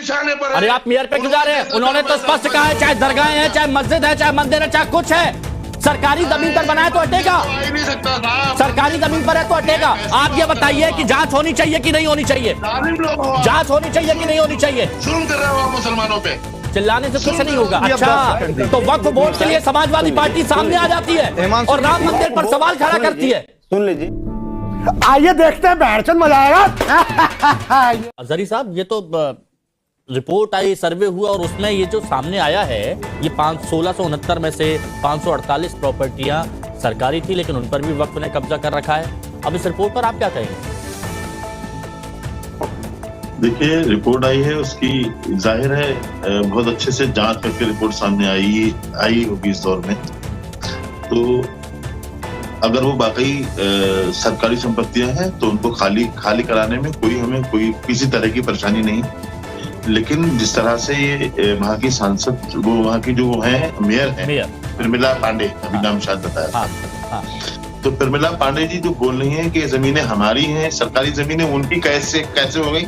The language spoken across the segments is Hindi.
निशाने पर है। अरे आप मेयर पे क्यों जा रहे हैं? उन्होंने तो स्पष्ट कहा है, चाहे दरगाहें हैं, चाहे मस्जिद है, चाहे मंदिर है, चाहे कुछ है, सरकारी जमीन पर बनाए तो हटेगा। आ नहीं सकता साहब, सरकारी जमीन पर है तो हटेगा। आप ये बताइए कि जांच होनी चाहिए कि नहीं होनी चाहिए? जालिम लोग हो आप। जांच होनी चाहिए कि नहीं होनी चाहिए? जुल्म कर रहे हो आप मुसलमानों पे। चिल्लाने से कुछ नहीं होगा। अच्छा, तो वक्फ बोर्ड के लिए समाजवादी पार्टी सामने आ जाती है और राम मंदिर पर सवाल खड़ा करती है। सुन लीजिए, आइए देखते हैं, बैठचंद मजा आएगा। अजहरी साहब, ये तो रिपोर्ट आई, सर्वे हुआ और उसमें ये जो सामने आया है, ये 1669 में से 548 प्रॉपर्टियां सरकारी थी, लेकिन उन पर भी वक्फ ने कब्जा कर रखा है। अब इस रिपोर्ट पर आप क्या कहेंगे? देखिए, रिपोर्ट आई है, उसकी जाहिर है बहुत अच्छे से जांच करके रिपोर्ट सामने आई होगी इस दौर में। तो अगर वो वाकई सरकारी संपत्तियां हैं तो उनको खाली कराने में हमें किसी तरह की परेशानी नहीं। लेकिन जिस तरह से ये वहाँ की सांसद, वो वहाँ की जो है मेयर है प्रमिला पांडे, अभी नाम शायद बताया, तो प्रमिला पांडे जी जो बोल रही हैं कि जमीनें हमारी हैं, सरकारी जमीनें उनकी कैसे हो गई?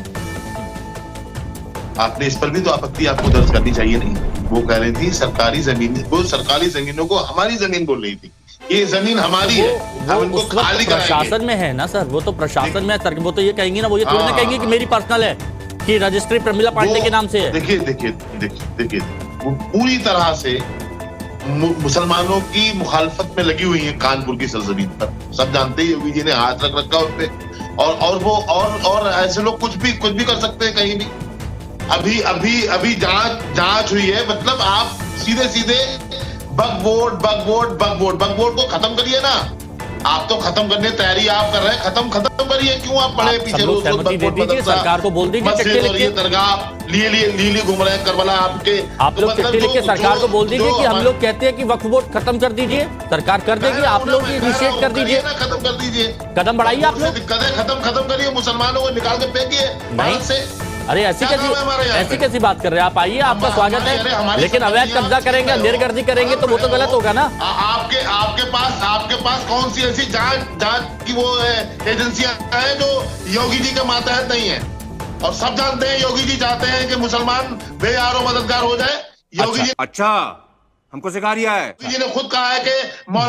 आपने इस पर भी तो आपत्ति आपको दर्ज करनी चाहिए नहीं? वो कह रही थी सरकारी जमीनों को हमारी जमीन बोल रही थी, ये जमीन हमारी है, हम इनको खाली कराएंगे। प्रशासन में है ना सर, वो तो प्रशासन में है, वो तो ये कहेंगी ना, वो ये थोड़ी ना कहेंगे कि मेरी पर्सनल है, कि रजिस्ट्री प्रमिला पांडे के नाम से है। देखिए, वो पूरी तरह से मुसलमानों की मुखालफत में लगी हुई है कानपुर की सरजमीन पर। सब जानते ही योगी जी ने हाथ रख रखा उन पे, और ऐसे लोग कुछ भी कर सकते हैं कहीं भी। अभी जांच हुई है, मतलब आप सीधे बग बोर्ड को खत्म करिए ना। आप तो खत्म करने तैयारी आप कर रहे हैं, खत्म करिए। क्यों आप पड़े पीछे? रोज सरकार को बोल दीजिए, दरगाह लिए घूम रहे हैं करबला आपके। आप लोग चिट्ठी लिख के सरकार को बोल दीजिए कि हम लोग कहते हैं कि वक्फ बोर्ड खत्म कर दीजिए, सरकार कर देगी। आप लोग इनिशिएट कर दीजिए, खत्म कर दीजिए, कदम बढ़ाइए। आप लोग खत्म करिए, मुसलमानों को निकाल के फेंकिए भारत से। अरे ऐसी कैसी बात कर रहे हैं आप? आइए, आपका स्वागत है, लेकिन अवैध कब्जा करेंगे, अंधेरगर्दी करेंगे तो वो तो गलत होगा ना। आपके पास कौन सी ऐसी जांच की वो एजेंसियां हैं जो योगी जी के मातहत नहीं है? और सब जानते हैं योगी जी चाहते हैं कि मुसलमान बेयारो मददगार हो जाए। योगी जी हमको सिखा रिया है, योगी जी ने खुद कहा है कि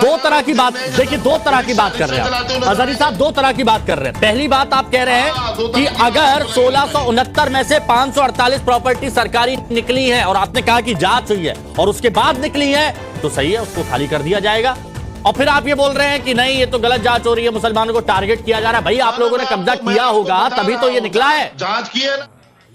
दो तरह की बात, देखिए दो तरह की बात कर रहे हैं अजहरी साहब, दो तरह की बात कर रहे हैं। पहली बात आप कह रहे हैं कि अगर 1669 में से 548 प्रॉपर्टी सरकारी निकली है और आपने कहा कि जांच हुई है और उसके बाद निकली है तो सही है, उसको खाली कर दिया जाएगा। और फिर आप ये बोल रहे हैं कि नहीं, ये तो गलत जांच हो रही है, मुसलमानों को टारगेट किया जा रहा है। भाई, आप लोगों ने कब्जा किया होगा तभी तो ये निकला है। जांच की है,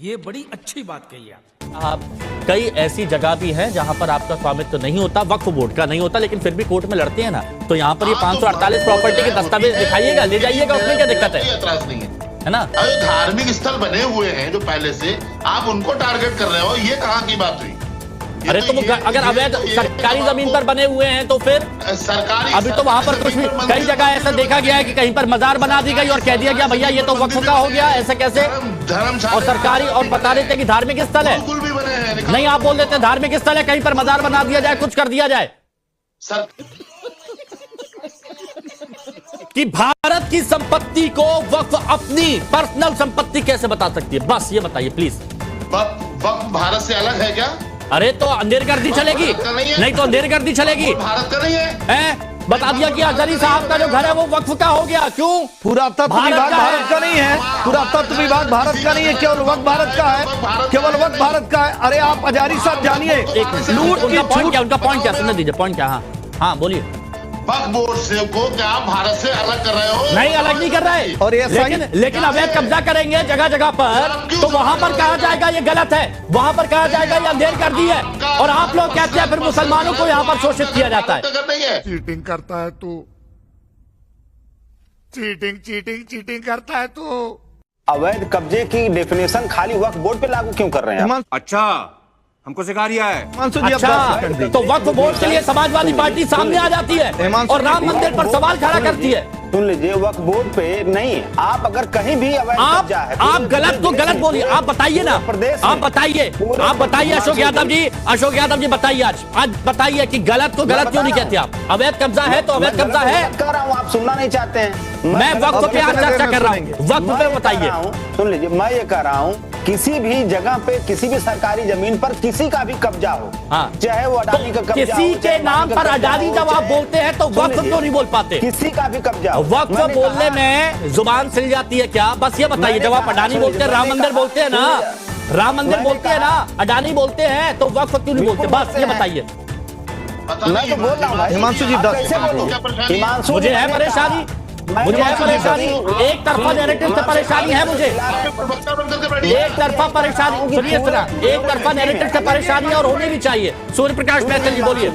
ये बड़ी अच्छी बात कही आप। कई ऐसी जगह भी हैं जहां पर आपका स्वामित्व नहीं होता, वक्फ बोर्ड का नहीं होता, लेकिन फिर भी कोर्ट में लड़ते हैं ना। तो यहाँ पर ये 548 प्रॉपर्टी के दस्तावेज दिखाइएगा, ले जाइएगा, उसमें क्या दिक्कत नहीं है ना? अरे धार्मिक स्थल बने हुए हैं जो पहले से, आप उनको टारगेट कर रहे हो, ये कहाँ की बात हुई? अरे तो अगर अवैध सरकारी जमीन पर बने हुए हैं तो फिर सरकारी, अभी तो वहां पर कुछ भी, कई जगह ऐसा देखा गया है कि कहीं पर मजार बना दी गई और कह दिया गया भैया ये तो वक्फ का हो गया। ऐसे कैसे? और सरकारी, और बता देते हैं कि धार्मिक स्थल है। भी बने हैं, नहीं, आप बोल देते हैं धार्मिक स्थल है, कहीं पर मजार बना दिया जाए, कुछ कर दिया जाए। कि भारत की संपत्ति को वक्फ अपनी पर्सनल संपत्ति कैसे बता सकती है? बस ये बताइए प्लीज। वक्फ भारत से अलग है क्या? अरे तो अंधेरगर्दी चलेगी? नहीं तो अंधेरगर्दी चलेगी। भारत का नहीं है? बता दिया कि अजहरी साहब का जो घर है वो वक्फ का हो गया। क्यों? पुरातत्व विभाग भारत का नहीं है, पुरातत्व विभाग भारत का नहीं है, केवल वक्फ भारत का है, केवल वक्फ भारत का है। अरे आप अजहरी साहब जानिए, लूट की पॉइंट क्या, उनका पॉइंट क्या सुनने दीजिए, पॉइंट क्या? हाँ बोलिए। वक्फ बोर्ड से को क्या आप भारत से अलग कर रहे हो? नहीं, अलग नहीं कर रहे, और ये लेकिन अवैध कब्जा करेंगे जगह जगह पर, तो वहां पर कहा जाएगा ये गलत है, वहां पर कहा जाएगा ये अंधेर कर दी है, और आप लोग कहते हैं फिर मुसलमानों को यहाँ पर शोषित किया जाता है। चीटिंग करता है तू, चीटिंग करता है तू। अवैध कब्जे की डेफिनेशन खाली वक्फ बोर्ड पे लागू क्यों कर रहे हैं? अच्छा, हमको सिखा रिया है। अच्छा, तो वक्फ बोर्ड के लिए समाजवादी पार्टी सामने आ जाती है और राम मंदिर पर सवाल खड़ा करती है। सुन लीजिए, वक्फ बोर्ड पे नहीं, आप अगर कहीं भी अवैध कब्जा है, आप गलत तो गलत बोलिए, आप बताइए ना, आप बताइए अशोक यादव जी बताइए, आज बताइए कि गलत को गलत क्यों नहीं कहते आप? अवैध कब्जा है तो अवैध कब्जा है, कह रहा हूँ, आप सुनना नहीं चाहते हैं। मैं वक्फ पे आज चर्चा कर रहा हूँ, वक्फ पे बताइए। सुन लीजिए, मैं ये कह रहा हूँ किसी भी जगह पे किसी भी सरकारी जमीन पर किसी का भी कब्जा हो, हाँ। चाहे वो अडानी का कब्जा किसी हो, के चाहे नाम अंबानी का पर कब्जा अडानी हो, जब आप चाहे- बोलते हैं तो सुन वक्फ लीजिए, क्यों नहीं बोल पाते? किसी का भी कब्जा हो। वक्त मैंने बोलने कहा- में जुबान सिल जाती है क्या? बस ये बताइए, मैंने जब आप कहा- अडानी बोलते हैं, राम मैंने मंदिर कहा- बोलते हैं ना, राम मंदिर मैंने बोलते हैं ना, कहा- अडानी बोलते हैं, तो वक्त क्यों नहीं बोलते? बिल्कुल बस बोलते ये हैं। बताइए। मैं तो बोल रहा हूँ भाई, हिमांशु जी, आप 10 कैसे बोलोगे? हिमांशु मुझे जी, है मैंने परेशानी, कहा- मुझे है मैंने परेशानी, कहा- एक तरफा नैरेटिव से परेशानी है मुझे, एक तरफा परेशानी। सुनिए सुना, एक तरफा नैरेटिव से परेशानी और होनी भी चाहिए। सूर्य प्रकाश बैसल जी बोलिए।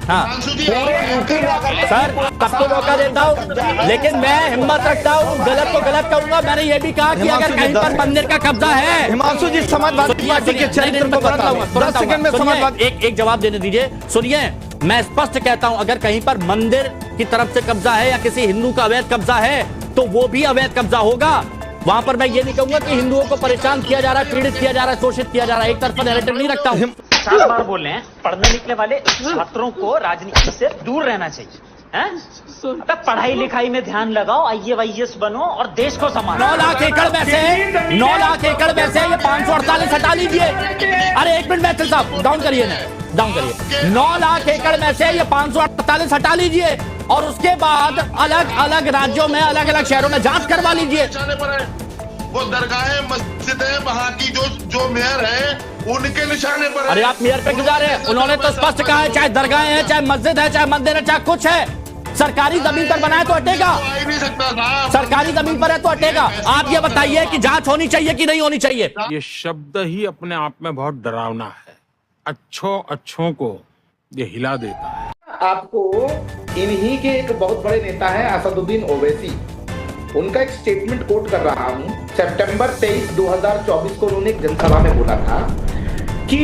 हाँ सर, सबको मौका देता हूँ, लेकिन मैं हिम्मत रखता हूँ, गलत को गलत कहूंगा। मैंने ये भी कहा कि अगर कहीं पर मंदिर का कब्जा है, हिमांशु जी समाजवादी पार्टी के चरित्र को बताऊंगा, 10 सेकंड में समाजवादी। एक जवाब देने दीजिए। सुनिए, मैं स्पष्ट कहता हूं, अगर कहीं पर मंदिर की तरफ से कब्जा है या किसी हिंदू का अवैध कब्जा है, तो वो भी अवैध कब्जा होगा। वहां पर मैं ये नहीं कहूंगा कि हिंदुओं को परेशान किया जा रहा है, पीड़ित किया जा रहा है, शोषित किया जा रहा है। एक तरफा नैरेटिव नहीं रखता हूं। 7 बार बोल रहे हैं, पढ़ने लिखने वाले छात्रों को राजनीति से दूर रहना चाहिए, हैं? अबे पढ़ाई लिखाई में ध्यान लगाओ, IAS बनो और देश को संभालो। 9 लाख एकड़ में से 9 लाख एकड़ में से ये 548 हटा लीजिए। अरे एक मिनट बैठे साहब, डाउन करिए ना, डाउन करिए। 9 लाख एकड़ में से ये 548 हटा लीजिए और उसके बाद अलग अलग राज्यों में, अलग अलग शहरों में जांच करवा लीजिए। वो दरगाहें, मस्जिदें वहाँ की जो मेयर है उनके निशाने पर है। अरे आप मेयर पे क्यों जा रहे हैं? उन्होंने तो स्पष्ट कहा है, चाहे दरगाहें हैं, चाहे मस्जिद है, चाहे मंदिर है, चाहे कुछ है, सरकारी जमीन पर बनाए तो हटेगा। आ ही नहीं सकता था। सरकारी जमीन पर है तो हटेगा। आप ये बताइए कि जांच होनी चाहिए कि नहीं होनी चाहिए? ये शब्द ही अपने आप में बहुत डरावना है। अच्छों को ये हिला देता है। आपको इन्हीं के एक बहुत बड़े नेता हैं असदुद्दीन ओवैसी, उनका एक स्टेटमेंट कोट कर रहा हूं। सितंबर 23, 2024 को उन्होंने एक जनसभा में बोला था कि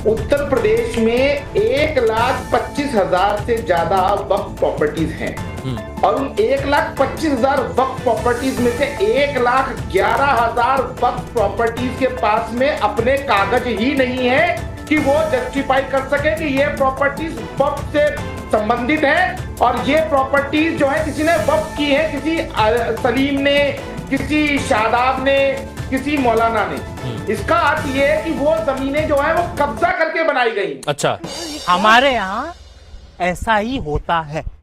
उत्तर प्रदेश में 1,25,000 से ज्यादा वक्फ प्रॉपर्टीज हैं और उन 1,25,000 वक्फ प्रॉपर्टीज में से 1,11,000 वक्फ प्रॉपर्टीज के पास में अपने कागज ही नहीं है कि वो जस्टिफाई कर सके कि ये प्रॉपर्टीज वक्फ से संबंधित है और ये प्रॉपर्टीज जो है किसी ने वक्फ की है, किसी सलीम ने, किसी शादाब ने, किसी मौलाना ने। इसका अर्थ ये है कि वो जमीनें जो है वो कब्जा करके बनाई गई। अच्छा, हमारे यहाँ ऐसा ही होता है।